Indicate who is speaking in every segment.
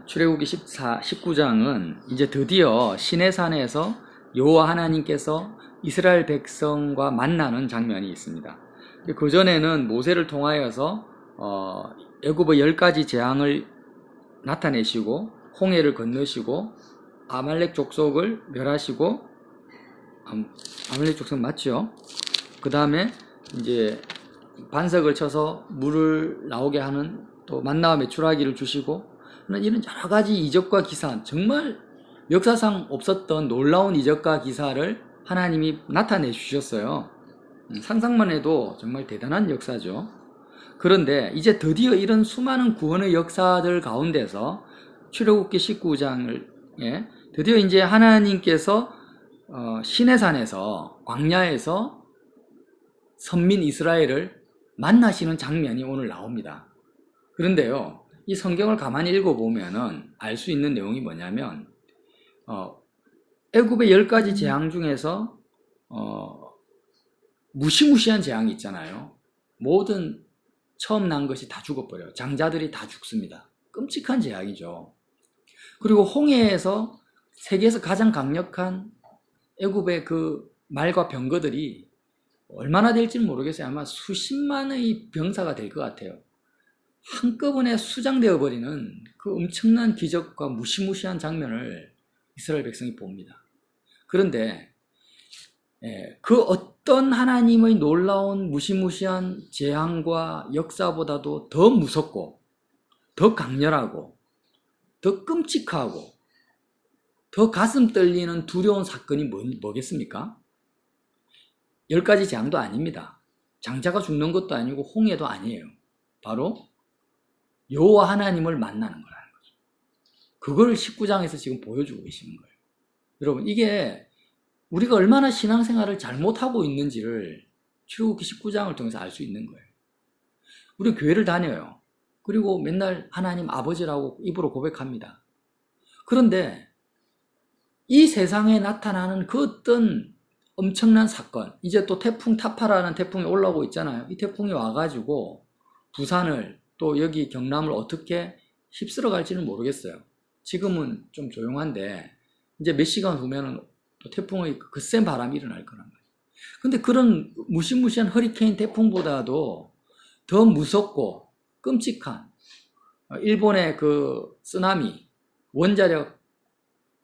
Speaker 1: 출애굽기 19장은 이제 드디어 시내산에서 여호와 하나님께서 이스라엘 백성과 만나는 장면이 있습니다. 그 전에는 모세를 통하여서 애굽의 10가지 재앙을 나타내시고 홍해를 건너시고 아말렉 족속을 멸하시고, 아말렉 족속 맞죠? 그 다음에 이제 반석을 쳐서 물을 나오게 하는, 또 만나와 메추라기를 주시고, 이런 여러 가지 이적과 기사, 정말 역사상 없었던 놀라운 이적과 기사를 하나님이 나타내 주셨어요. 상상만 해도 정말 대단한 역사죠. 그런데 이제 드디어 이런 수많은 구원의 역사들 가운데서 출애굽기 19장을 드디어 이제 하나님께서 시내산에서, 광야에서 선민 이스라엘을 만나시는 장면이 오늘 나옵니다. 그런데요, 이 성경을 가만히 읽어보면은 알 수 있는 내용이 뭐냐면, 애굽의 10가지 재앙 중에서 무시무시한 재앙이 있잖아요. 모든 처음 난 것이 다 죽어버려요. 장자들이 다 죽습니다. 끔찍한 재앙이죠. 그리고 홍해에서 세계에서 가장 강력한 애굽의 그 말과 병거들이 얼마나 될지는 모르겠어요. 아마 수십만의 병사가 될 것 같아요. 한꺼번에 수장되어 버리는 그 엄청난 기적과 무시무시한 장면을 이스라엘 백성이 봅니다. 그런데 그 어떤 하나님의 놀라운 무시무시한 재앙과 역사보다도 더 무섭고, 더 강렬하고, 더 끔찍하고, 더 가슴 떨리는 두려운 사건이 뭐겠습니까? 10가지 재앙도 아닙니다. 장자가 죽는 것도 아니고 홍해도 아니에요. 바로 여호와 하나님을 만나는 거라는 거죠. 그걸 19장에서 지금 보여주고 계시는 거예요. 여러분, 이게 우리가 얼마나 신앙생활을 잘못하고 있는지를 출애굽기 19장을 통해서 알 수 있는 거예요. 우리 교회를 다녀요. 그리고 맨날 하나님 아버지라고 입으로 고백합니다. 그런데 이 세상에 나타나는 그 어떤 엄청난 사건, 이제 또 태풍 타파라는 태풍이 올라오고 있잖아요. 이 태풍이 와가지고 부산을, 또 여기 경남을 어떻게 휩쓸어 갈지는 모르겠어요. 지금은 좀 조용한데 이제 몇 시간 후면은 또 태풍의 그 센 바람이 일어날 거란 말이에요. 근데 그런 무시무시한 허리케인 태풍보다도 더 무섭고 끔찍한 일본의 그 쓰나미, 원자력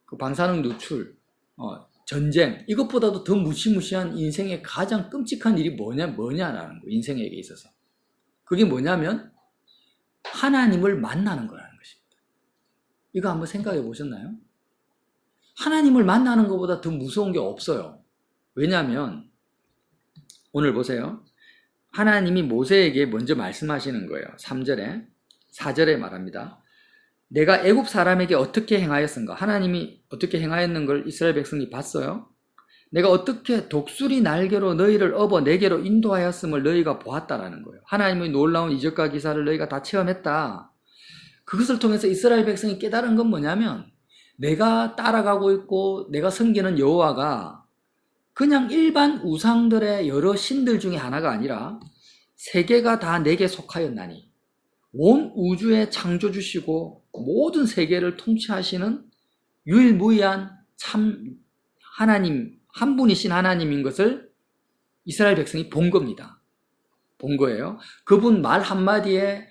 Speaker 1: 그 방사능 누출, 전쟁, 이것보다도 더 무시무시한 인생의 가장 끔찍한 일이 뭐냐라는 거예요. 인생에게 있어서. 그게 뭐냐면 하나님을 만나는 거라는 것입니다. 이거 한번 생각해 보셨나요? 하나님을 만나는 것보다 더 무서운 게 없어요. 왜냐하면 오늘 보세요. 하나님이 모세에게 먼저 말씀하시는 거예요. 3절에, 4절에 말합니다. 내가 애굽 사람에게 어떻게 행하였은가? 하나님이 어떻게 행하였는 걸 이스라엘 백성이 봤어요. 내가 어떻게 독수리 날개로 너희를 업어 내게로 인도하였음을 너희가 보았다라는 거예요. 하나님의 놀라운 이적과 기사를 너희가 다 체험했다. 그것을 통해서 이스라엘 백성이 깨달은 건 뭐냐면, 내가 따라가고 있고 내가 섬기는 여호와가 그냥 일반 우상들의 여러 신들 중에 하나가 아니라 세계가 다 내게 속하였나니, 온 우주의 창조주시고 모든 세계를 통치하시는 유일무이한 참 하나님, 한 분이신 하나님인 것을 이스라엘 백성이 본 겁니다. 본 거예요. 그분 말 한마디에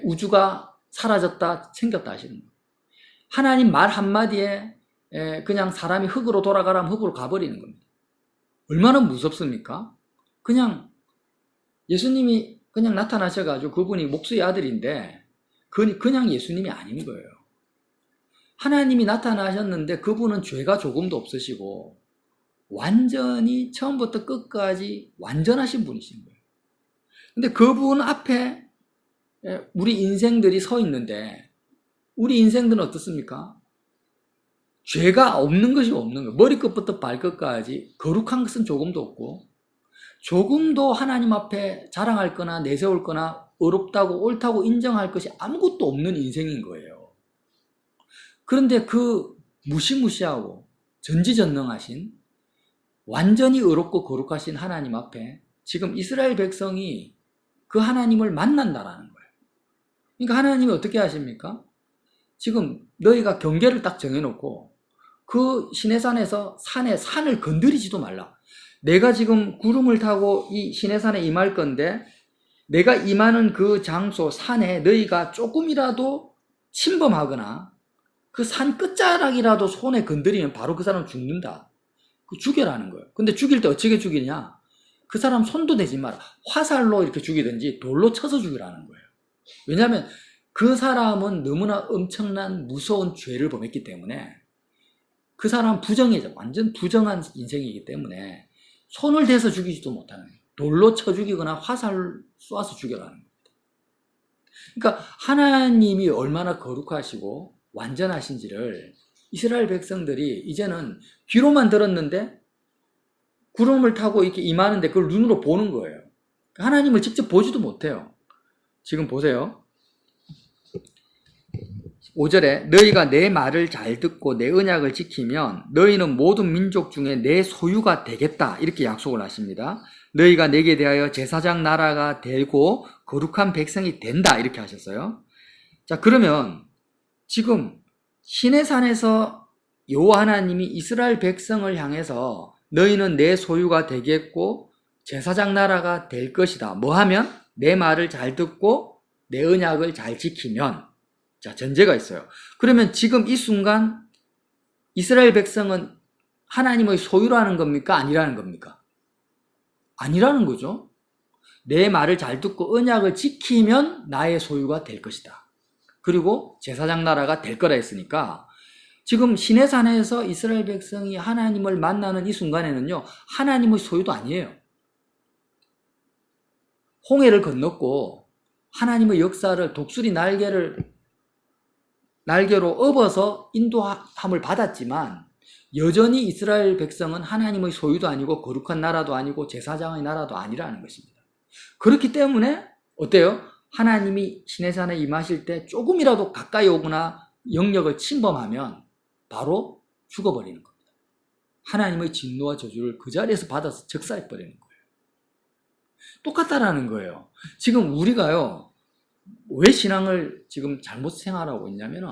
Speaker 1: 우주가 사라졌다 생겼다 하시는 거예요. 하나님 말 한마디에 그냥 사람이 흙으로 돌아가라면 흙으로 가버리는 겁니다. 얼마나 무섭습니까? 그냥 예수님이 그냥 나타나셔가지고 그분이 목수의 아들인데 그냥 예수님이 아닌 거예요. 하나님이 나타나셨는데 그분은 죄가 조금도 없으시고 완전히 처음부터 끝까지 완전하신 분이신 거예요. 근데 그분 앞에 우리 인생들이 서 있는데, 우리 인생들은 어떻습니까? 죄가 없는 것이 없는 거예요. 머리끝부터 발끝까지 거룩한 것은 조금도 없고, 조금도 하나님 앞에 자랑할 거나 내세울 거나 어렵다고 옳다고 인정할 것이 아무것도 없는 인생인 거예요. 그런데 그 무시무시하고 전지전능하신, 완전히 의롭고 거룩하신 하나님 앞에 지금 이스라엘 백성이 그 하나님을 만난다라는 거예요. 그러니까 하나님이 어떻게 하십니까? 지금 너희가 경계를 딱 정해놓고 그 시내산에서 산을 건드리지도 말라. 내가 지금 구름을 타고 이 시내산에 임할 건데 내가 임하는 그 장소 산에 너희가 조금이라도 침범하거나 그 산 끝자락이라도 손에 건드리면 바로 그 사람 죽는다. 그 죽여라는 거예요. 근데 죽일 때 어떻게 죽이냐? 그 사람 손도 대지 마라. 화살로 이렇게 죽이든지 돌로 쳐서 죽이라는 거예요. 왜냐하면 그 사람은 너무나 엄청난 무서운 죄를 범했기 때문에 그 사람은 부정이죠. 완전 부정한 인생이기 때문에 손을 대서 죽이지도 못하는 거예요. 돌로 쳐 죽이거나 화살을 쏘아서 죽여라는 겁니다. 그러니까 하나님이 얼마나 거룩하시고 완전하신지를 이스라엘 백성들이 이제는 귀로만 들었는데 구름을 타고 이렇게 임하는데 그걸 눈으로 보는 거예요. 하나님을 직접 보지도 못해요. 지금 보세요. 5절에 너희가 내 말을 잘 듣고 내 언약을 지키면 너희는 모든 민족 중에 내 소유가 되겠다. 이렇게 약속을 하십니다. 너희가 내게 대하여 제사장 나라가 되고 거룩한 백성이 된다. 이렇게 하셨어요. 자, 그러면 지금 시내산에서 여호와 하나님이 이스라엘 백성을 향해서 너희는 내 소유가 되겠고 제사장 나라가 될 것이다. 뭐 하면? 내 말을 잘 듣고 내 언약을 잘 지키면. 자, 전제가 있어요. 그러면 지금 이 순간 이스라엘 백성은 하나님의 소유라는 겁니까? 아니라는 겁니까? 아니라는 거죠. 내 말을 잘 듣고 언약을 지키면 나의 소유가 될 것이다. 그리고 제사장 나라가 될 거라 했으니까 지금 시내산에서 이스라엘 백성이 하나님을 만나는 이 순간에는요, 하나님의 소유도 아니에요. 홍해를 건넜고 하나님의 역사를 독수리 날개로 업어서 인도함을 받았지만 여전히 이스라엘 백성은 하나님의 소유도 아니고 거룩한 나라도 아니고 제사장의 나라도 아니라는 것입니다. 그렇기 때문에 어때요? 하나님이 시내산에 임하실 때 조금이라도 가까이 오거나 영역을 침범하면 바로 죽어버리는 겁니다. 하나님의 진노와 저주를 그 자리에서 받아서 적사해버리는 거예요. 똑같다라는 거예요. 지금 우리가요, 왜 신앙을 지금 잘못 생활하고 있냐면은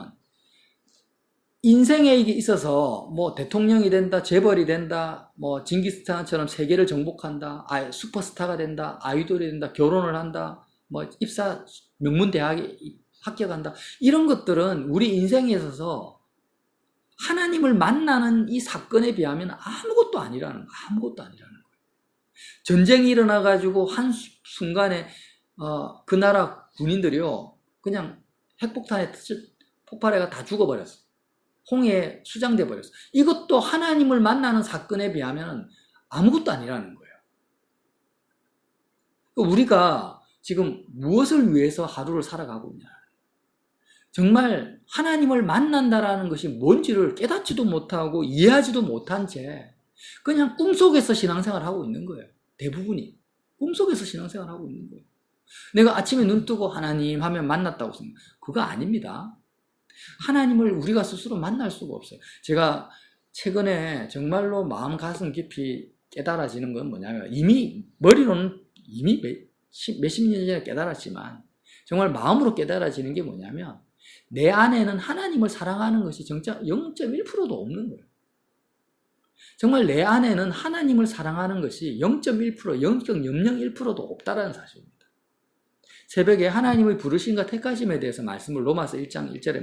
Speaker 1: 인생에 이게 있어서 뭐 대통령이 된다, 재벌이 된다, 뭐 징기스칸처럼 세계를 정복한다, 슈퍼스타가 된다, 아이돌이 된다, 결혼을 한다, 뭐 입사 명문대학에 합격한다, 이런 것들은 우리 인생에 있어서 하나님을 만나는 이 사건에 비하면 아무것도 아니라는 거예요. 전쟁이 일어나가지고 한순간에 그 나라 군인들이요, 그냥 핵폭탄에 폭발해가 다 죽어버렸어. 홍해에 수장돼 버렸어. 이것도 하나님을 만나는 사건에 비하면 아무것도 아니라는 거예요. 우리가 지금 무엇을 위해서 하루를 살아가고 있냐. 정말 하나님을 만난다라는 것이 뭔지를 깨닫지도 못하고 이해하지도 못한 채 그냥 꿈속에서 신앙생활을 하고 있는 거예요. 대부분이 꿈속에서 신앙생활을 하고 있는 거예요. 내가 아침에 눈 뜨고 하나님 하면 만났다고 생각해요. 그거 아닙니다. 하나님을 우리가 스스로 만날 수가 없어요. 제가 최근에 정말로 마음 가슴 깊이 깨달아지는 건 뭐냐면, 이미 머리로는 이미 몇십 년 전에 깨달았지만 정말 마음으로 깨달아지는 게 뭐냐면, 내 안에는 하나님을 사랑하는 것이 진짜 0.1%도 없는 거예요. 정말 내 안에는 하나님을 사랑하는 것이 0.1%, 0.001%도 없다라는 사실입니다. 새벽에 하나님의 부르심과 택하심에 대해서 말씀을 로마서 1장 1절에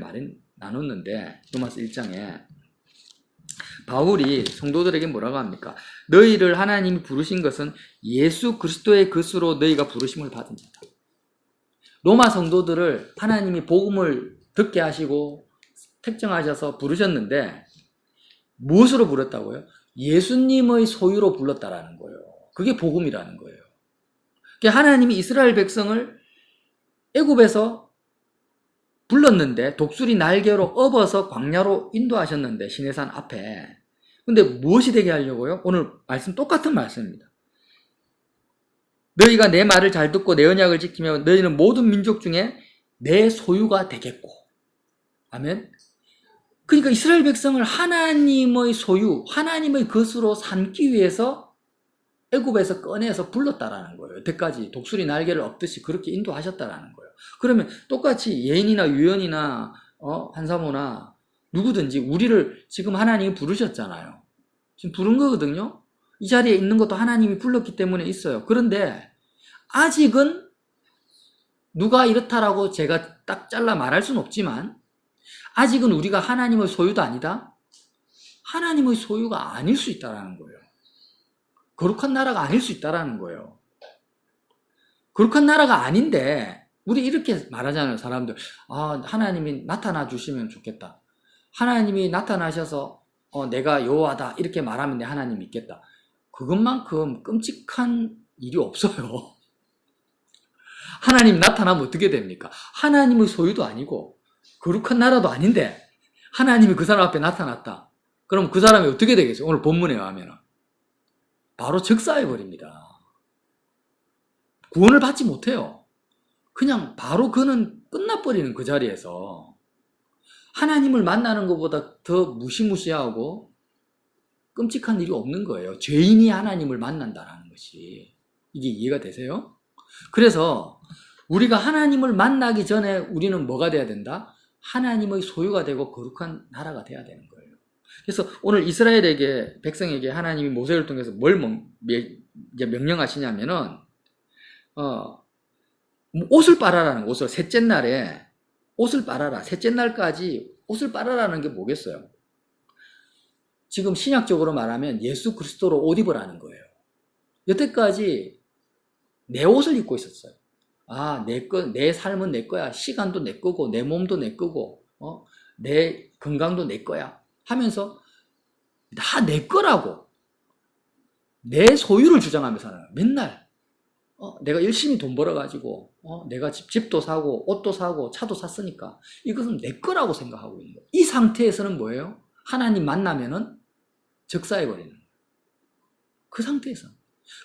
Speaker 1: 나눴는데, 로마서 1장에 바울이 성도들에게 뭐라고 합니까? 너희를 하나님이 부르신 것은 예수 그리스도의 것으로 너희가 부르심을 받은 자다. 로마 성도들을 하나님이 복음을 듣게 하시고 택정하셔서 부르셨는데 무엇으로 불렀다고요? 예수님의 소유로 불렀다라는 거예요. 그게 복음이라는 거예요. 하나님이 이스라엘 백성을 애굽에서 불렀는데 독수리 날개로 업어서 광야로 인도하셨는데, 시내산 앞에. 근데 무엇이 되게 하려고요? 오늘 말씀 똑같은 말씀입니다. 너희가 내 말을 잘 듣고 내 언약을 지키면 너희는 모든 민족 중에 내 소유가 되겠고. 아멘. 그러니까 이스라엘 백성을 하나님의 소유, 하나님의 것으로 삼기 위해서 애굽에서 꺼내서 불렀다라는 거예요. 여태까지 독수리 날개를 업듯이 그렇게 인도하셨다라는 거예요. 그러면 똑같이 예인이나 유연이나 한사모나 누구든지 우리를 지금 하나님이 부르셨잖아요. 지금 부른 거거든요. 이 자리에 있는 것도 하나님이 불렀기 때문에 있어요. 그런데 아직은 누가 이렇다라고 제가 딱 잘라 말할 수는 없지만 아직은 우리가 하나님의 소유도 아니다? 하나님의 소유가 아닐 수 있다는 거예요. 거룩한 나라가 아닐 수 있다는 거예요. 거룩한 나라가 아닌데 우리 이렇게 말하잖아요. 사람들. 하나님이 나타나 주시면 좋겠다. 하나님이 나타나셔서 내가 여호와다 이렇게 말하면 내 하나님 믿겠다. 그것만큼 끔찍한 일이 없어요. 하나님 나타나면 어떻게 됩니까? 하나님의 소유도 아니고 거룩한 나라도 아닌데 하나님이 그 사람 앞에 나타났다. 그럼 그 사람이 어떻게 되겠어요? 오늘 본문에 의하면 바로 즉사해버립니다. 구원을 받지 못해요. 그냥 바로 그는 끝나버리는 그 자리에서 하나님을 만나는 것보다 더 무시무시하고 끔찍한 일이 없는 거예요. 죄인이 하나님을 만난다는 것이. 이게 이해가 되세요? 그래서 우리가 하나님을 만나기 전에 우리는 뭐가 돼야 된다? 하나님의 소유가 되고 거룩한 나라가 돼야 되는 거예요. 그래서 오늘 이스라엘에게, 백성에게 하나님이 모세를 통해서 뭘 명령하시냐면은 옷을 빨아라는, 옷을 셋째 날에 옷을 빨아라. 셋째 날까지 옷을 빨아라는 게 뭐겠어요? 지금 신약적으로 말하면 예수 그리스도로 옷 입으라는 거예요. 여태까지 내 옷을 입고 있었어요. 내 삶은 내 거야. 시간도 내 거고, 내 몸도 내 거고, 내 건강도 내 거야. 하면서 다 내 거라고. 내 소유를 주장하며 살아요. 맨날. 내가 열심히 돈 벌어가지고, 내가 집도 사고, 옷도 사고, 차도 샀으니까, 이것은 내 거라고 생각하고 있는 거예요. 이 상태에서는 뭐예요? 하나님 만나면은 적사해버리는 거예요. 그 상태에서.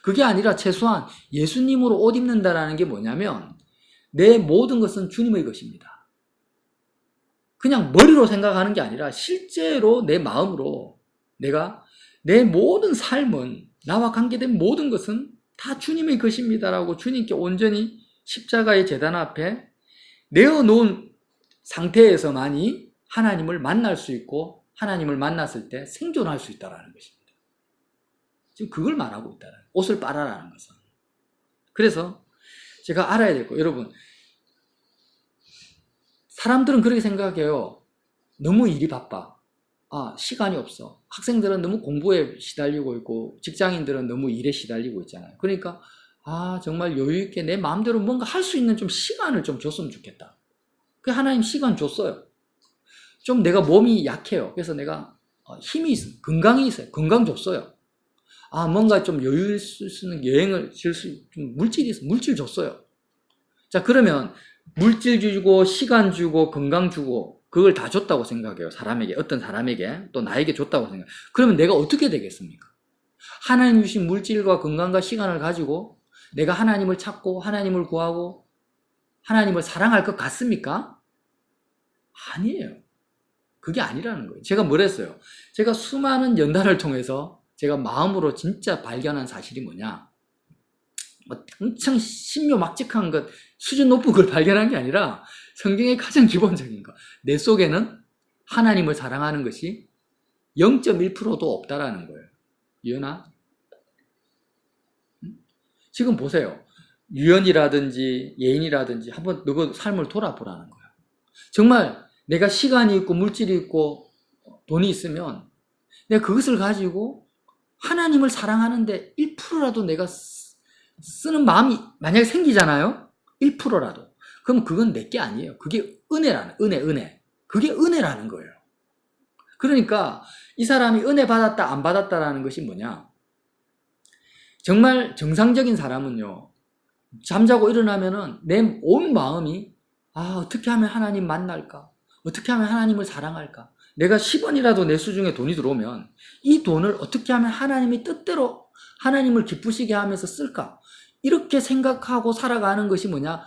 Speaker 1: 그게 아니라 최소한 예수님으로 옷 입는다라는 게 뭐냐면, 내 모든 것은 주님의 것입니다. 그냥 머리로 생각하는 게 아니라, 실제로 내 마음으로 내가 내 모든 삶은, 나와 관계된 모든 것은 다 주님의 것입니다라고 주님께 온전히 십자가의 제단 앞에 내어놓은 상태에서만이 하나님을 만날 수 있고 하나님을 만났을 때 생존할 수 있다는 것입니다. 지금 그걸 말하고 있다는 거예요. 옷을 빨아라는 것은. 그래서 제가 알아야 될 거예요. 여러분, 사람들은 그렇게 생각해요. 너무 일이 바빠. 시간이 없어. 학생들은 너무 공부에 시달리고 있고 직장인들은 너무 일에 시달리고 있잖아요. 그러니까 정말 여유 있게 내 마음대로 뭔가 할 수 있는 좀 시간을 좀 줬으면 좋겠다. 그 하나님 시간 줬어요. 좀 내가 몸이 약해요. 그래서 내가 힘이 있어요. 건강이 있어요. 건강 줬어요. 뭔가 좀 여유 있을 수 있는 여행을 좀 물질이 있어요. 물질 줬어요. 자, 그러면 물질 주고 시간 주고 건강 주고 그걸 다 줬다고 생각해요. 사람에게, 어떤 사람에게, 또 나에게 줬다고 생각해요. 그러면 내가 어떻게 되겠습니까? 하나님 주신 물질과 건강과 시간을 가지고 내가 하나님을 찾고 하나님을 구하고 하나님을 사랑할 것 같습니까? 아니에요. 그게 아니라는 거예요. 제가 뭘 했어요? 제가 수많은 연단을 통해서 제가 마음으로 진짜 발견한 사실이 뭐냐? 엄청 신묘막직한 것, 수준 높은 걸 발견한 게 아니라 성경의 가장 기본적인 거. 내 속에는 하나님을 사랑하는 것이 0.1%도 없다라는 거예요. 유연아? 지금 보세요. 유연이라든지 예인이라든지 한번 너희 삶을 돌아보라는 거예요. 정말 내가 시간이 있고 물질이 있고 돈이 있으면 내가 그것을 가지고 하나님을 사랑하는데 1%라도 내가 쓰는 마음이 만약에 생기잖아요? 1%라도. 그럼 그건 내게 아니에요. 그게 은혜. 그게 은혜라는 거예요. 그러니까 이 사람이 은혜 받았다 안 받았다라는 것이 뭐냐? 정말 정상적인 사람은요, 잠자고 일어나면은 내 온 마음이 어떻게 하면 하나님 만날까? 어떻게 하면 하나님을 사랑할까? 내가 10원이라도 내 수중에 돈이 들어오면 이 돈을 어떻게 하면 하나님의 뜻대로 하나님을 기쁘시게 하면서 쓸까? 이렇게 생각하고 살아가는 것이 뭐냐?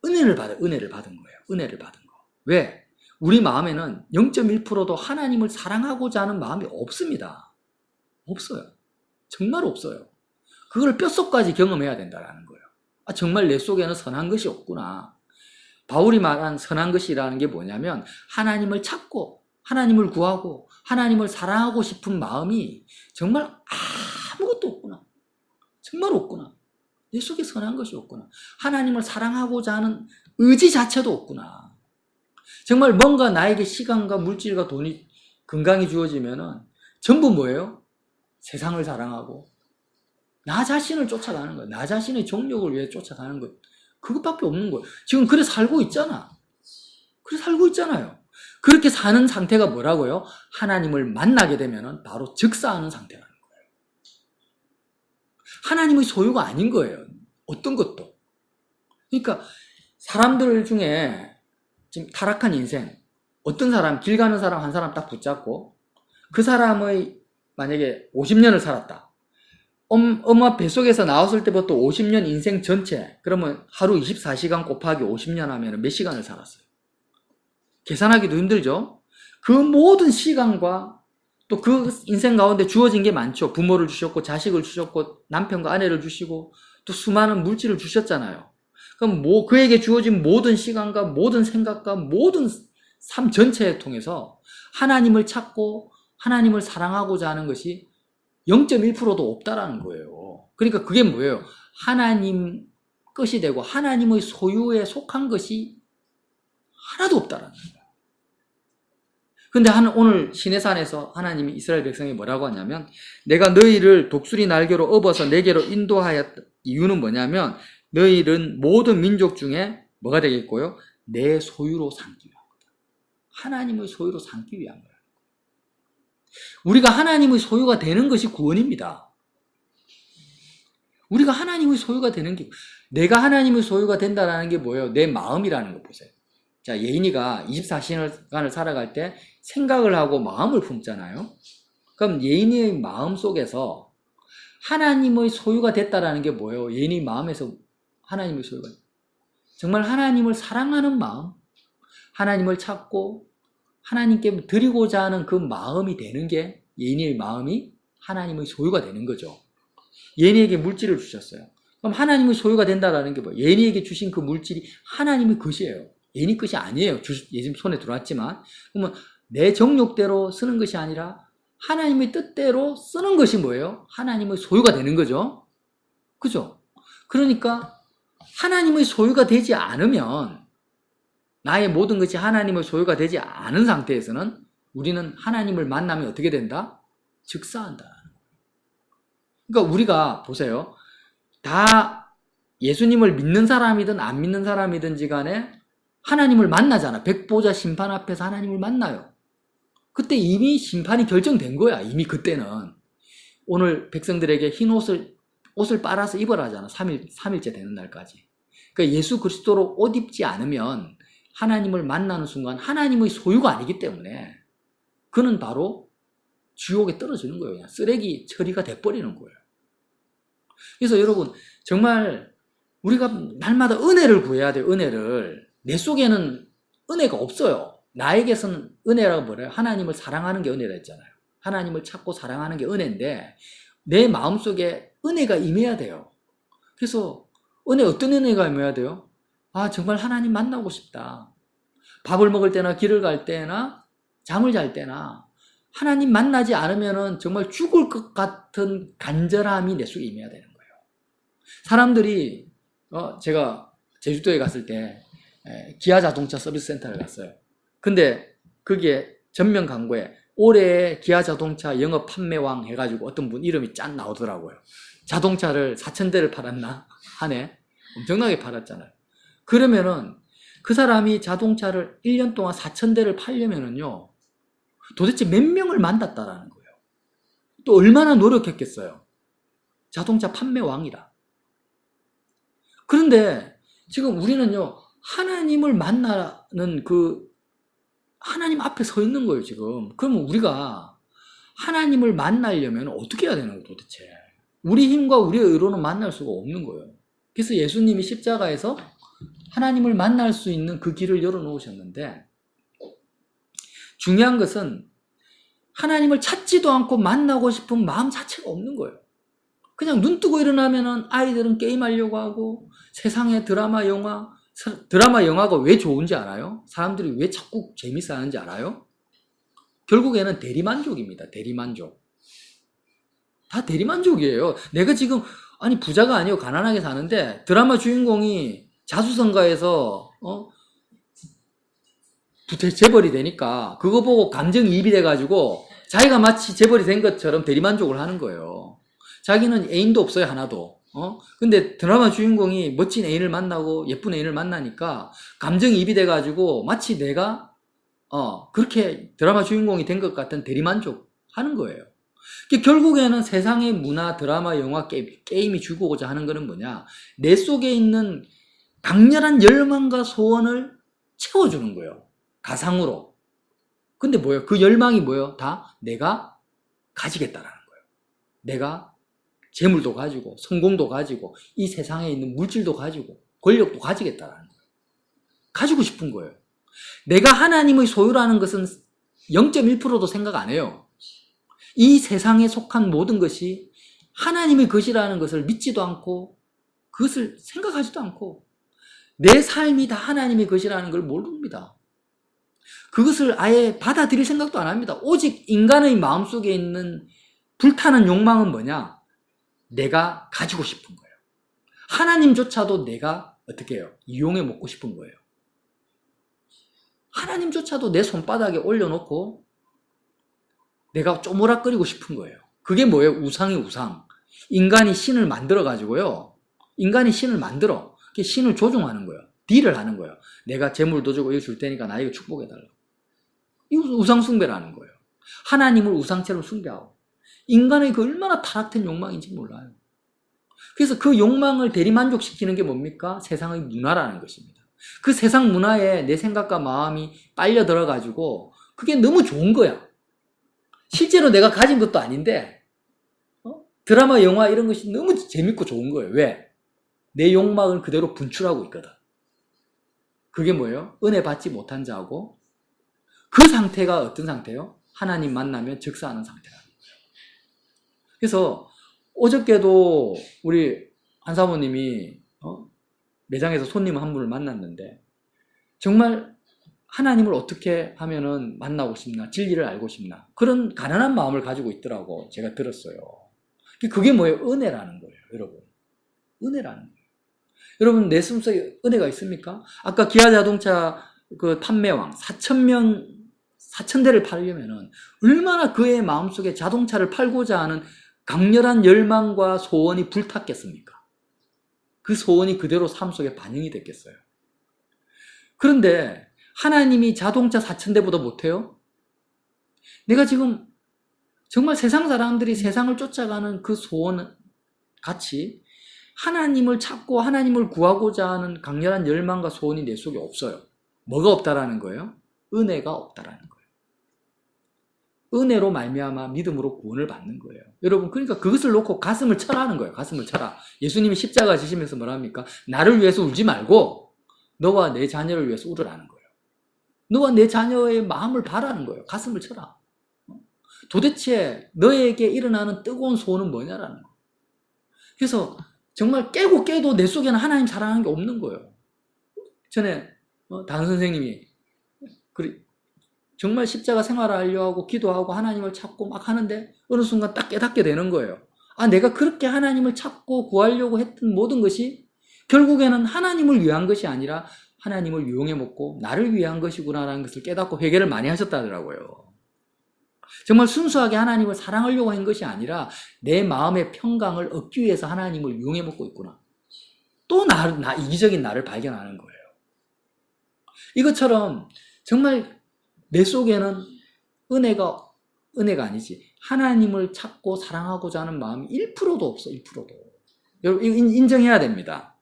Speaker 1: 은혜를 받은 거예요. 은혜를 받은 거. 왜? 우리 마음에는 0.1%도 하나님을 사랑하고자 하는 마음이 없습니다. 없어요. 정말 없어요. 그걸 뼛속까지 경험해야 된다는 거예요. 정말 내 속에는 선한 것이 없구나. 바울이 말한 선한 것이라는 게 뭐냐면 하나님을 찾고 하나님을 구하고 하나님을 사랑하고 싶은 마음이 정말 아무것도 없구나. 정말 없구나. 내 속에 선한 것이 없구나. 하나님을 사랑하고자 하는 의지 자체도 없구나. 정말 뭔가 나에게 시간과 물질과 돈이 건강이 주어지면은 전부 뭐예요? 세상을 사랑하고 나 자신을 쫓아가는 거예요. 나 자신의 정욕을 위해 쫓아가는 것. 그것밖에 없는 거예요. 지금 그래 살고 있잖아. 그래 살고 있잖아요. 그렇게 사는 상태가 뭐라고요? 하나님을 만나게 되면은 바로 즉사하는 상태라는 거예요. 하나님의 소유가 아닌 거예요. 어떤 것도. 그러니까 사람들 중에 지금 타락한 인생, 어떤 사람, 길 가는 사람 한 사람 딱 붙잡고 그 사람의 만약에 50년을 살았다. 엄마 뱃속에서 나왔을 때부터 50년 인생 전체, 그러면 하루 24시간 곱하기 50년 하면 몇 시간을 살았어요? 계산하기도 힘들죠? 그 모든 시간과 또 그 인생 가운데 주어진 게 많죠. 부모를 주셨고, 자식을 주셨고, 남편과 아내를 주시고, 또 수많은 물질을 주셨잖아요. 그럼 그에게 주어진 모든 시간과 모든 생각과 모든 삶 전체에 통해서 하나님을 찾고 하나님을 사랑하고자 하는 것이 0.1%도 없다라는 거예요. 그러니까 그게 뭐예요? 하나님 것이 되고 하나님의 소유에 속한 것이 하나도 없다라는 거예요. 근데 오늘 시내산에서 하나님이 이스라엘 백성이 뭐라고 하냐면 내가 너희를 독수리 날개로 업어서 내게로 인도하였다. 이유는 뭐냐면 너희는 모든 민족 중에 뭐가 되겠고요? 내 소유로 삼기 위한 거다. 하나님의 소유로 삼기 위한 거야. 우리가 하나님의 소유가 되는 것이 구원입니다. 우리가 하나님의 소유가 되는 게, 내가 하나님의 소유가 된다는 게 뭐예요? 내 마음이라는 거 보세요. 자, 예인이가 24시간을 살아갈 때 생각을 하고 마음을 품잖아요. 그럼 예인이의 마음 속에서 하나님의 소유가 됐다라는 게 뭐예요? 예인이 마음에서 하나님의 소유가, 정말 하나님을 사랑하는 마음, 하나님을 찾고 하나님께 드리고자 하는 그 마음이 되는 게 예인이의 마음이 하나님의 소유가 되는 거죠. 예인이에게 물질을 주셨어요. 그럼 하나님의 소유가 된다라는 게 뭐예요? 예인이에게 주신 그 물질이 하나님의 것이에요. 예인이 것이 아니에요. 예수님 손에 들어왔지만. 그러면 내 정욕대로 쓰는 것이 아니라 하나님의 뜻대로 쓰는 것이 뭐예요? 하나님의 소유가 되는 거죠. 그죠? 그러니까 하나님의 소유가 되지 않으면, 나의 모든 것이 하나님의 소유가 되지 않은 상태에서는 우리는 하나님을 만나면 어떻게 된다? 즉사한다. 그러니까 우리가 보세요. 다 예수님을 믿는 사람이든 안 믿는 사람이든지 간에 하나님을 만나잖아. 백보자 심판 앞에서 하나님을 만나요. 그때 이미 심판이 결정된 거야. 이미 그때는. 오늘 백성들에게 흰 옷을 빨아서 입으라잖아. 3일째 되는 날까지. 그러니까 예수 그리스도로 옷 입지 않으면 하나님을 만나는 순간 하나님의 소유가 아니기 때문에 그는 바로 지옥에 떨어지는 거예요. 그냥 쓰레기 처리가 돼버리는 거예요. 그래서 여러분, 정말 우리가 날마다 은혜를 구해야 돼요. 은혜를. 내 속에는 은혜가 없어요. 나에게서는 은혜라고 뭐래요? 하나님을 사랑하는 게 은혜라 했잖아요. 하나님을 찾고 사랑하는 게 은혜인데 내 마음속에 은혜가 임해야 돼요. 그래서 어떤 은혜가 임해야 돼요? 아, 정말 하나님 만나고 싶다. 밥을 먹을 때나 길을 갈 때나 잠을 잘 때나 하나님 만나지 않으면 정말 죽을 것 같은 간절함이 내 속에 임해야 되는 거예요. 사람들이 제가 제주도에 갔을 때 기아 자동차 서비스 센터를 갔어요. 근데 거기에 전면 광고에 올해 기아 자동차 영업 판매왕 해가지고 어떤 분 이름이 짠 나오더라고요. 자동차를 4,000대를 팔았나? 한 해? 엄청나게 팔았잖아요. 그러면은 그 사람이 자동차를 1년 동안 4,000대를 팔려면은요, 도대체 몇 명을 만났다라는 거예요. 또 얼마나 노력했겠어요. 자동차 판매왕이라. 그런데 지금 우리는요, 하나님을 만나는 하나님 앞에 서 있는 거예요, 지금. 그러면 우리가 하나님을 만나려면 어떻게 해야 되는 거예요, 도대체? 우리 힘과 우리의 의로는 만날 수가 없는 거예요. 그래서 예수님이 십자가에서 하나님을 만날 수 있는 그 길을 열어놓으셨는데, 중요한 것은 하나님을 찾지도 않고 만나고 싶은 마음 자체가 없는 거예요. 그냥 눈 뜨고 일어나면은 아이들은 게임하려고 하고, 세상의 드라마, 영화, 드라마, 영화가 왜 좋은지 알아요? 사람들이 왜 자꾸 재밌어 하는지 알아요? 결국에는 대리만족입니다. 대리만족. 다 대리만족이에요. 내가 지금 아니 부자가 아니고 가난하게 사는데 드라마 주인공이 자수성가해서 재벌이 되니까 그거 보고 감정이입이 돼가지고 자기가 마치 재벌이 된 것처럼 대리만족을 하는 거예요. 자기는 애인도 없어요, 하나도. 근데 드라마 주인공이 멋진 애인을 만나고 예쁜 애인을 만나니까 감정이입이 돼가지고 마치 내가 그렇게 드라마 주인공이 된 것 같은 대리만족 하는 거예요. 결국에는 세상의 문화, 드라마, 영화, 게임이 주고자 하는 거는 뭐냐? 내 속에 있는 강렬한 열망과 소원을 채워주는 거예요. 가상으로. 근데 뭐예요? 그 열망이 뭐예요? 다 내가 가지겠다라는 거예요. 내가 재물도 가지고, 성공도 가지고, 이 세상에 있는 물질도 가지고, 권력도 가지겠다라는 거예요. 가지고 싶은 거예요. 내가 하나님의 소유라는 것은 0.1%도 생각 안 해요. 이 세상에 속한 모든 것이 하나님의 것이라는 것을 믿지도 않고 그것을 생각하지도 않고 내 삶이 다 하나님의 것이라는 걸 모릅니다. 그것을 아예 받아들일 생각도 안 합니다. 오직 인간의 마음속에 있는 불타는 욕망은 뭐냐? 내가 가지고 싶은 거예요. 하나님조차도 내가 어떻게 해요? 이용해 먹고 싶은 거예요. 하나님조차도 내 손바닥에 올려놓고 내가 쪼무락거리고 싶은 거예요. 그게 뭐예요? 우상이 우상. 인간이 신을 만들어가지고요. 인간이 신을 만들어. 신을 조종하는 거예요. 딜을 하는 거예요. 내가 재물도 주고 이거 줄 테니까 나 이거 축복해달라. 이 우상 숭배라는 거예요. 하나님을 우상처럼 숭배하고. 인간의 그 얼마나 타락된 욕망인지 몰라요. 그래서 그 욕망을 대리만족시키는 게 뭡니까? 세상의 문화라는 것입니다. 그 세상 문화에 내 생각과 마음이 빨려 들어가지고 그게 너무 좋은 거야. 실제로 내가 가진 것도 아닌데 드라마, 영화 이런 것이 너무 재밌고 좋은 거예요. 왜? 내 욕망을 그대로 분출하고 있거든. 그게 뭐예요? 은혜 받지 못한 자하고 그 상태가 어떤 상태예요? 하나님 만나면 즉사하는 상태라는 거예요. 그래서 어저께도 우리 한 사모님이 매장에서 손님 한 분을 만났는데 정말 하나님을 어떻게 하면은 만나고 싶나, 진리를 알고 싶나 그런 가난한 마음을 가지고 있더라고 제가 들었어요. 그게 뭐예요? 은혜라는 거예요, 여러분. 은혜라는 거예요. 여러분 내 숨속에 은혜가 있습니까? 아까 기아자동차 그 판매왕 4,000대를 팔려면은 얼마나 그의 마음속에 자동차를 팔고자 하는 강렬한 열망과 소원이 불탔겠습니까? 그 소원이 그대로 삶 속에 반영이 됐겠어요. 그런데 하나님이 자동차 4,000대보다 못해요? 내가 지금 정말 세상 사람들이 세상을 쫓아가는 그 소원 같이 하나님을 찾고 하나님을 구하고자 하는 강렬한 열망과 소원이 내 속에 없어요. 뭐가 없다라는 거예요? 은혜가 없다라는 거예요. 은혜로 말미암아 믿음으로 구원을 받는 거예요. 여러분, 그러니까 그것을 놓고 가슴을 쳐라는 거예요. 가슴을 쳐라. 예수님이 십자가 지시면서 뭐라 합니까? 나를 위해서 울지 말고 너와 내 자녀를 위해서 울으라는 거예요. 너와 내 자녀의 마음을 바라는 거예요. 가슴을 쳐라. 도대체 너에게 일어나는 뜨거운 소원은 뭐냐라는 거예요. 그래서 정말 깨고 깨도 내 속에는 하나님 사랑하는 게 없는 거예요. 전에 다른 선생님이 정말 십자가 생활을 하려고 하고 기도하고 하나님을 찾고 막 하는데 어느 순간 딱 깨닫게 되는 거예요. 아, 내가 그렇게 하나님을 찾고 구하려고 했던 모든 것이 결국에는 하나님을 위한 것이 아니라 하나님을 이용해 먹고 나를 위한 것이구나라는 것을 깨닫고 회개를 많이 하셨다더라고요. 정말 순수하게 하나님을 사랑하려고 한 것이 아니라 내 마음의 평강을 얻기 위해서 하나님을 이용해 먹고 있구나. 또 이기적인 나를 발견하는 거예요. 이것처럼 정말 내 속에는 은혜가 아니지. 하나님을 찾고 사랑하고자 하는 마음이 1%도 없어, 1%도. 여러분, 이거 인정해야 됩니다.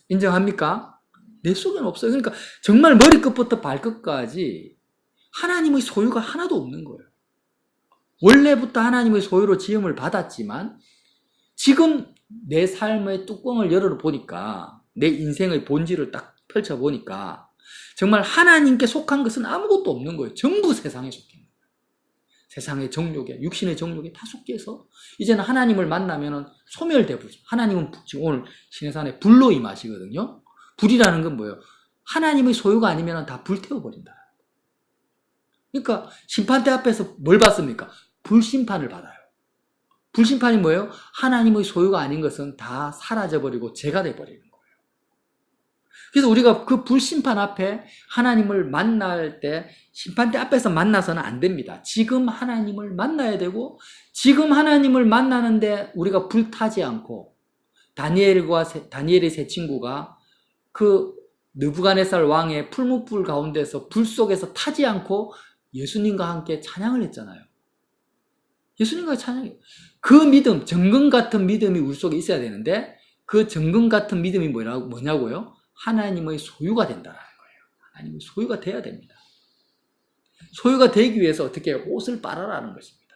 Speaker 1: 인정합니까? 내 속에는 없어요. 그러니까 정말 머리끝부터 발끝까지 하나님의 소유가 하나도 없는 거예요. 원래부터 하나님의 소유로 지음을 받았지만 지금 내 삶의 뚜껑을 열어보니까 내 인생의 본질을 딱 펼쳐보니까 정말 하나님께 속한 것은 아무것도 없는 거예요. 전부 세상에 속해 있는 거예요. 세상의 정욕에, 육신의 정욕에 다 속해서 이제는 하나님을 만나면 소멸되고, 하나님은 지금 오늘 신해산에 불로 임하시거든요. 불이라는 건 뭐예요? 하나님의 소유가 아니면 다 불태워버린다. 그러니까 심판대 앞에서 뭘 받습니까? 불심판을 받아요. 불심판이 뭐예요? 하나님의 소유가 아닌 것은 다 사라져버리고 죄가 돼버리는 거예요. 그래서 우리가 그 불심판 앞에 하나님을 만날 때 심판대 앞에서 만나서는 안 됩니다. 지금 하나님을 만나야 되고, 지금 하나님을 만나는데 우리가 불타지 않고, 다니엘의 세 친구가 그 느부갓네살 왕의 풀무불 가운데서 불 속에서 타지 않고 예수님과 함께 찬양을 했잖아요. 예수님과 찬양해요. 그 믿음, 정금 같은 믿음이 우리 속에 있어야 되는데, 그 정금 같은 믿음이 뭐냐고요? 하나님의 소유가 된다는 거예요. 하나님의 소유가 돼야 됩니다. 소유가 되기 위해서 어떻게 해요? 옷을 빨아라는 것입니다.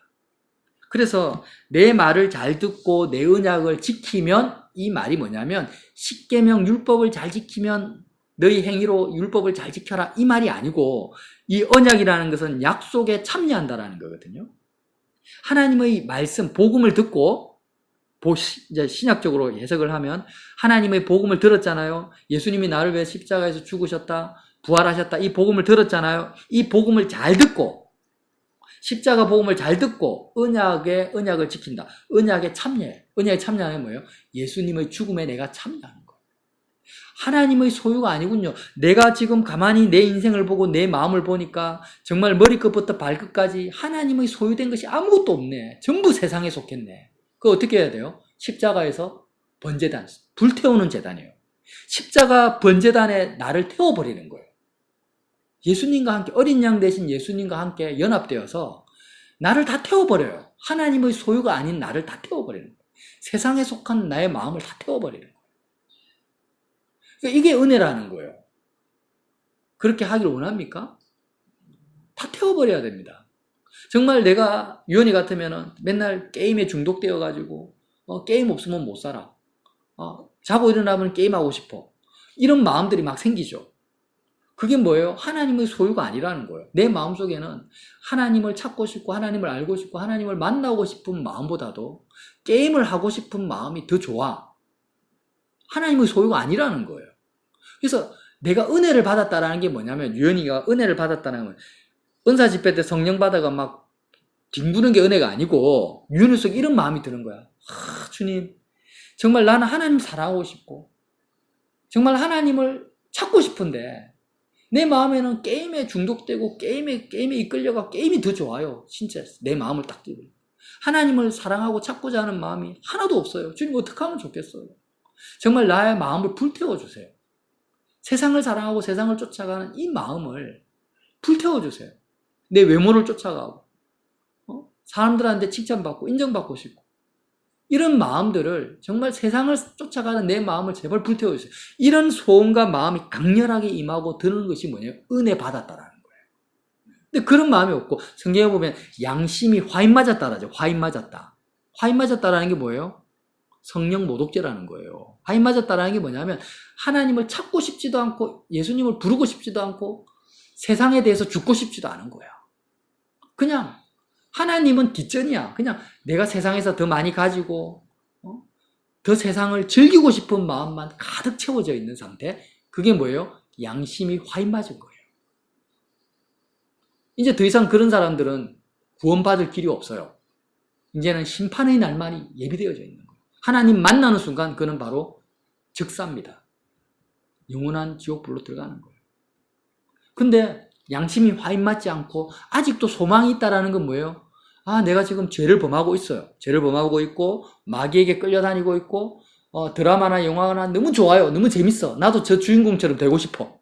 Speaker 1: 그래서 내 말을 잘 듣고 내 언약을 지키면, 이 말이 뭐냐면 십계명 율법을 잘 지키면 너희 행위로 율법을 잘 지켜라, 이 말이 아니고, 이 언약이라는 것은 약속에 참여한다라는 거거든요. 하나님의 말씀, 복음을 듣고, 이제 신약적으로 해석을 하면 하나님의 복음을 들었잖아요. 예수님이 나를 위해 십자가에서 죽으셨다, 부활하셨다, 이 복음을 들었잖아요. 이 복음을 잘 듣고, 십자가 복음을 잘 듣고 언약을 지킨다. 언약에 참여해. 언약에 참여하는 뭐예요? 예수님의 죽음에 내가 참여하는 거예요. 하나님의 소유가 아니군요. 내가 지금 가만히 내 인생을 보고 내 마음을 보니까 정말 머리끝부터 발끝까지 하나님의 소유된 것이 아무것도 없네. 전부 세상에 속했네. 그거 어떻게 해야 돼요? 십자가에서 번제단, 불태우는 제단이에요. 십자가 번제단에 나를 태워버리는 거예요. 예수님과 함께, 어린 양 대신 예수님과 함께 연합되어서 나를 다 태워버려요. 하나님의 소유가 아닌 나를 다 태워버리는 거예요. 세상에 속한 나의 마음을 다 태워버리는 거예요. 그러니까 이게 은혜라는 거예요. 그렇게 하기를 원합니까? 다 태워버려야 됩니다. 정말 내가 유언이 같으면 맨날 게임에 중독되어가지고 게임 없으면 못 살아. 자고 일어나면 게임하고 싶어. 이런 마음들이 막 생기죠. 그게 뭐예요? 하나님의 소유가 아니라는 거예요. 내 마음속에는 하나님을 찾고 싶고 하나님을 알고 싶고 하나님을 만나고 싶은 마음보다도 게임을 하고 싶은 마음이 더 좋아. 하나님의 소유가 아니라는 거예요. 그래서 내가 은혜를 받았다라는 게 뭐냐면, 유언이가 은혜를 받았다는 건 은사 집회 때 성령 받아가 막 뒹구는 게 은혜가 아니고, 유언 속에 이런 마음이 드는 거야. 주님, 정말 나는 하나님 사랑하고 싶고 정말 하나님을 찾고 싶은데 내 마음에는 게임에 중독되고 게임에 이끌려가 게임이 더 좋아요. 진짜 내 마음을 딱 띄고 하나님을 사랑하고 찾고자 하는 마음이 하나도 없어요. 주님, 어떻게 하면 좋겠어요? 정말 나의 마음을 불태워주세요. 세상을 사랑하고 세상을 쫓아가는 이 마음을 불태워주세요. 내 외모를 쫓아가고 사람들한테 칭찬받고 인정받고 싶고 이런 마음들을, 정말 세상을 쫓아가는 내 마음을 제발 불태워주세요. 이런 소원과 마음이 강렬하게 임하고 드는 것이 뭐냐면 은혜 받았다라는 거예요. 근데 그런 마음이 없고, 성경에 보면 양심이 화인 맞았다라죠. 화인 맞았다. 화인 맞았다라는 게 뭐예요? 성령 모독죄라는 거예요. 화인 맞았다라는 게 뭐냐면 하나님을 찾고 싶지도 않고 예수님을 부르고 싶지도 않고 세상에 대해서 죽고 싶지도 않은 거야. 그냥 하나님은 뒷전이야. 그냥 내가 세상에서 더 많이 가지고 더 세상을 즐기고 싶은 마음만 가득 채워져 있는 상태. 그게 뭐예요? 양심이 화인 맞은 거예요. 이제 더 이상 그런 사람들은 구원받을 길이 없어요. 이제는 심판의 날만이 예비되어져 있는 거예요. 하나님 만나는 순간 그는 바로 즉사입니다. 영원한 지옥불로 들어가는 거예요. 근데 양심이 화인 맞지 않고 아직도 소망이 있다는 건 뭐예요? 내가 지금 죄를 범하고 있어요. 죄를 범하고 있고 마귀에게 끌려다니고 있고 드라마나 영화나 너무 좋아요. 너무 재밌어. 나도 저 주인공처럼 되고 싶어.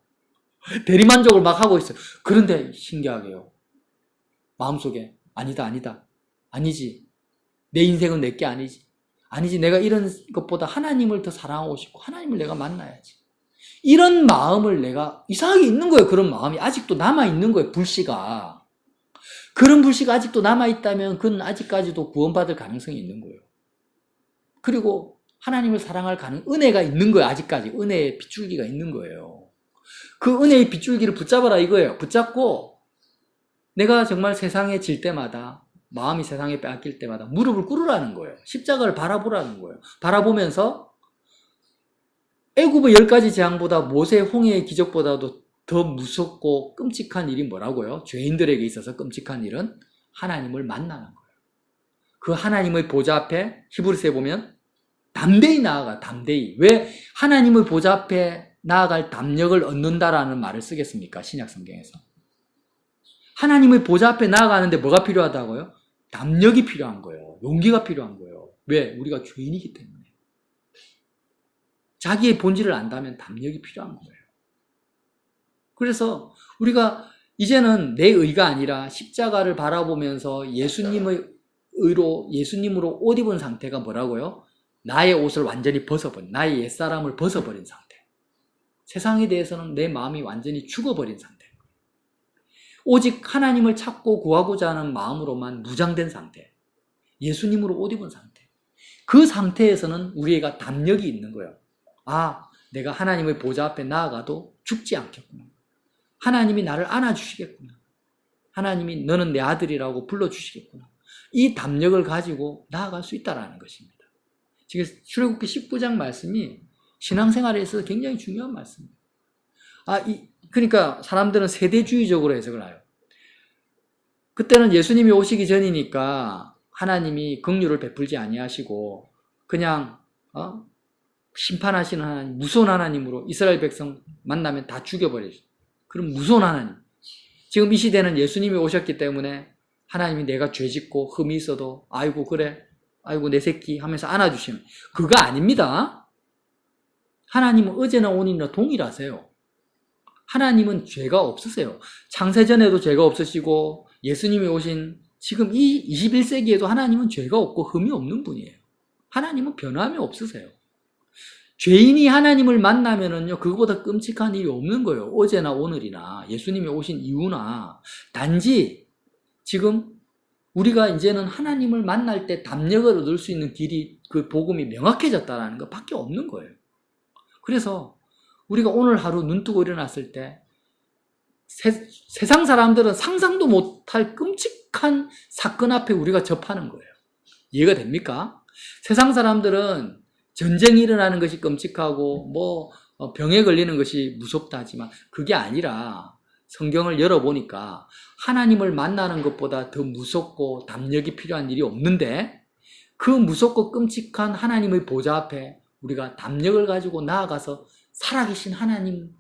Speaker 1: 대리만족을 막 하고 있어요. 그런데 신기하게요, 마음속에 아니다. 아니지. 내 인생은 내게 아니지. 내가 이런 것보다 하나님을 더 사랑하고 싶고 하나님을 내가 만나야지. 이런 마음을 내가 이상하게 있는 거예요. 그런 마음이 아직도 남아있는 거예요. 불씨가. 그런 불씨가 아직도 남아있다면 그는 아직까지도 구원받을 가능성이 있는 거예요. 그리고 하나님을 사랑할 은혜가 있는 거예요. 아직까지 은혜의 빗줄기가 있는 거예요. 그 은혜의 빗줄기를 붙잡아라 이거예요. 붙잡고 내가 정말 세상에 질 때마다, 마음이 세상에 빼앗길 때마다 무릎을 꿇으라는 거예요. 십자가를 바라보라는 거예요. 바라보면서 애굽의 10가지 재앙보다 모세 홍해의 기적보다도 더 무섭고 끔찍한 일이 뭐라고요? 죄인들에게 있어서 끔찍한 일은 하나님을 만나는 거예요. 그 하나님의 보좌 앞에 히브리서에 보면 담대히 나아가, 담대히. 왜 하나님의 보좌 앞에 나아갈 담력을 얻는다라는 말을 쓰겠습니까? 신약 성경에서. 하나님의 보좌 앞에 나아가는데 뭐가 필요하다고요? 담력이 필요한 거예요. 용기가 필요한 거예요. 왜? 우리가 죄인이기 때문에. 자기의 본질을 안다면 담력이 필요한 거예요. 그래서 우리가 이제는 내 의가 아니라 십자가를 바라보면서 예수님의 의로, 예수님으로 옷 입은 상태가 뭐라고요? 나의 옷을 완전히 벗어버린, 나의 옛사람을 벗어버린 상태. 세상에 대해서는 내 마음이 완전히 죽어버린 상태. 오직 하나님을 찾고 구하고자 하는 마음으로만 무장된 상태. 예수님으로 옷 입은 상태. 그 상태에서는 우리가 담력이 있는 거예요. 아, 내가 하나님의 보좌 앞에 나아가도 죽지 않겠구나. 하나님이 나를 안아주시겠구나. 하나님이 너는 내 아들이라고 불러주시겠구나. 이 담력을 가지고 나아갈 수 있다는 것입니다. 지금 출애굽기 19장 말씀이 신앙생활에 있어서 굉장히 중요한 말씀입니다. 그러니까 사람들은 세대주의적으로 해석을 해요. 그때는 예수님이 오시기 전이니까 하나님이 긍휼을 베풀지 아니하시고 그냥 심판하시는 하나님, 무서운 하나님으로 이스라엘 백성 만나면 다 죽여버리죠. 그럼 무서운 하나님. 지금 이 시대는 예수님이 오셨기 때문에 하나님이 내가 죄짓고 흠이 있어도 아이고 그래, 아이고 내 새끼 하면서 안아주시면 그거 아닙니다. 하나님은 어제나 오늘이나 동일하세요. 하나님은 죄가 없으세요. 창세전에도 죄가 없으시고 예수님이 오신 지금 이 21세기에도 하나님은 죄가 없고 흠이 없는 분이에요. 하나님은 변함이 없으세요. 죄인이 하나님을 만나면은요, 그거보다 끔찍한 일이 없는 거예요. 어제나 오늘이나 예수님이 오신 이유나 단지 지금 우리가 이제는 하나님을 만날 때 담력을 얻을 수 있는 길이 그 복음이 명확해졌다는 것밖에 없는 거예요. 그래서 우리가 오늘 하루 눈 뜨고 일어났을 때 세상 사람들은 상상도 못할 끔찍한 사건 앞에 우리가 접하는 거예요. 이해가 됩니까? 세상 사람들은 전쟁이 일어나는 것이 끔찍하고 병에 걸리는 것이 무섭다 하지만 그게 아니라 성경을 열어보니까 하나님을 만나는 것보다 더 무섭고 담력이 필요한 일이 없는데 그 무섭고 끔찍한 하나님의 보좌 앞에 우리가 담력을 가지고 나아가서 살아계신 하나님을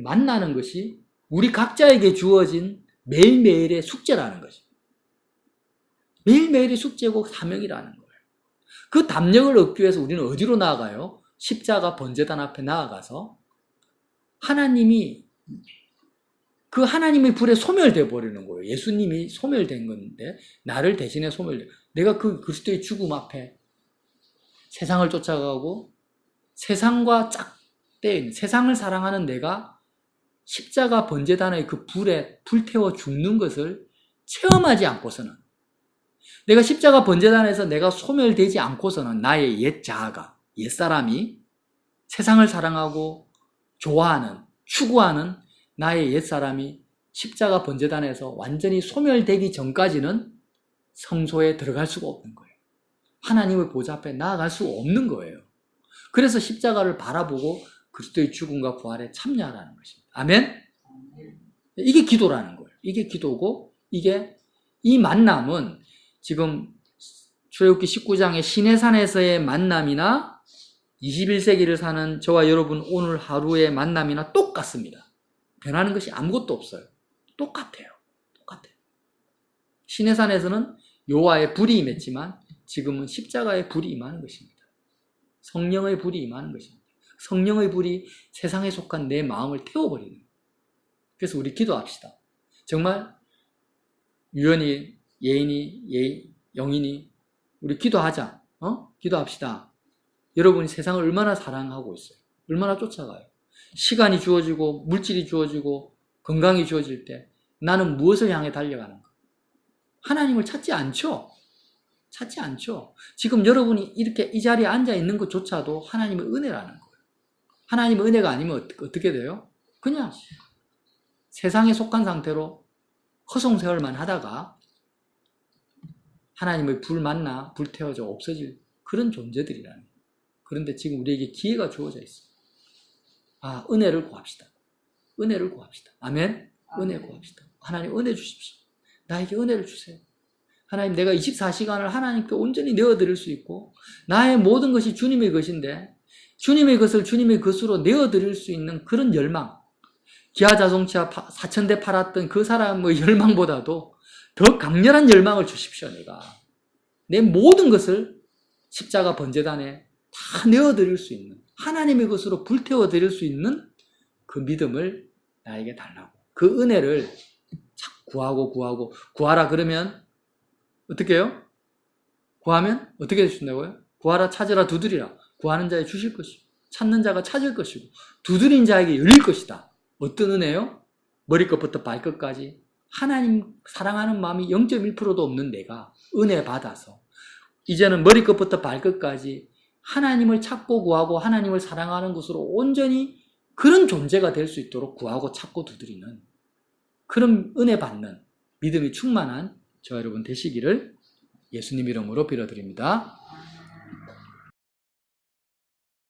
Speaker 1: 만나는 것이 우리 각자에게 주어진 매일매일의 숙제라는 것입니다. 매일매일의 숙제고 사명이라는 거예요. 그 담력을 얻기 위해서 우리는 어디로 나아가요? 십자가 번제단 앞에 나아가서 하나님이 그 하나님의 불에 소멸되어 버리는 거예요. 예수님이 소멸된 건데 나를 대신해 소멸돼. 내가 그 그리스도의 죽음 앞에 세상을 쫓아가고 세상과 짝대 있는 세상을 사랑하는 내가 십자가 번제단의 그 불에 불태워 죽는 것을 체험하지 않고서는 내가 십자가 번제단에서 내가 소멸되지 않고서는 나의 옛 자아가, 옛 사람이 세상을 사랑하고 좋아하는, 추구하는 나의 옛 사람이 십자가 번제단에서 완전히 소멸되기 전까지는 성소에 들어갈 수가 없는 거예요. 하나님의 보좌 앞에 나아갈 수 없는 거예요. 그래서 십자가를 바라보고 그리스도의 죽음과 부활에 참여하라는 것입니다. 아멘? 이게 기도라는 거예요. 이게 기도고 이 만남은 지금 출애굽기 19장의 시내산에서의 만남이나 21세기를 사는 저와 여러분 오늘 하루의 만남이나 똑같습니다. 변하는 것이 아무것도 없어요. 똑같아요. 시내산에서는 여호와의 불이 임했지만 지금은 십자가의 불이 임하는 것입니다. 성령의 불이 임하는 것입니다. 성령의 불이 세상에 속한 내 마음을 태워버리는 거예요. 그래서 우리 기도합시다. 정말 유연이, 예인이, 영인이 우리 기도하자. 기도합시다. 여러분이 세상을 얼마나 사랑하고 있어요. 얼마나 쫓아가요. 시간이 주어지고 물질이 주어지고 건강이 주어질 때 나는 무엇을 향해 달려가는가? 하나님을 찾지 않죠. 지금 여러분이 이렇게 이 자리에 앉아 있는 것조차도 하나님의 은혜라는 거예요. 하나님의 은혜가 아니면 어떻게 돼요? 그냥 세상에 속한 상태로 허송세월만 하다가 하나님의 불 만나 불태워져 없어질 그런 존재들이라는 거예요. 그런데 지금 우리에게 기회가 주어져 있어요. 은혜를 구합시다. 은혜를 구합시다. 아멘. 은혜 구합시다. 하나님 은혜 주십시오. 나에게 은혜를 주세요. 하나님, 내가 24시간을 하나님께 온전히 내어드릴 수 있고 나의 모든 것이 주님의 것인데 주님의 것을 주님의 것으로 내어드릴 수 있는 그런 열망, 기아 자동차 4,000대 팔았던 그 사람의 열망보다도 더 강렬한 열망을 주십시오. 내가 내 모든 것을 십자가 번제단에 다 내어드릴 수 있는, 하나님의 것으로 불태워드릴 수 있는 그 믿음을 나에게 달라고. 그 은혜를 구하라 그러면 어떻게 해요? 구하면 어떻게 해주신다고요? 구하라, 찾으라, 두드리라. 구하는 자에 주실 것이고 찾는 자가 찾을 것이고 두드린 자에게 열릴 것이다. 어떤 은혜요? 머리끝부터 발끝까지 하나님 사랑하는 마음이 0.1%도 없는 내가 은혜 받아서 이제는 머리끝부터 발끝까지 하나님을 찾고 구하고 하나님을 사랑하는 것으로 온전히 그런 존재가 될 수 있도록 구하고 찾고 두드리는 그런 은혜 받는 믿음이 충만한 저와 여러분 되시기를 예수님 이름으로 빌어드립니다.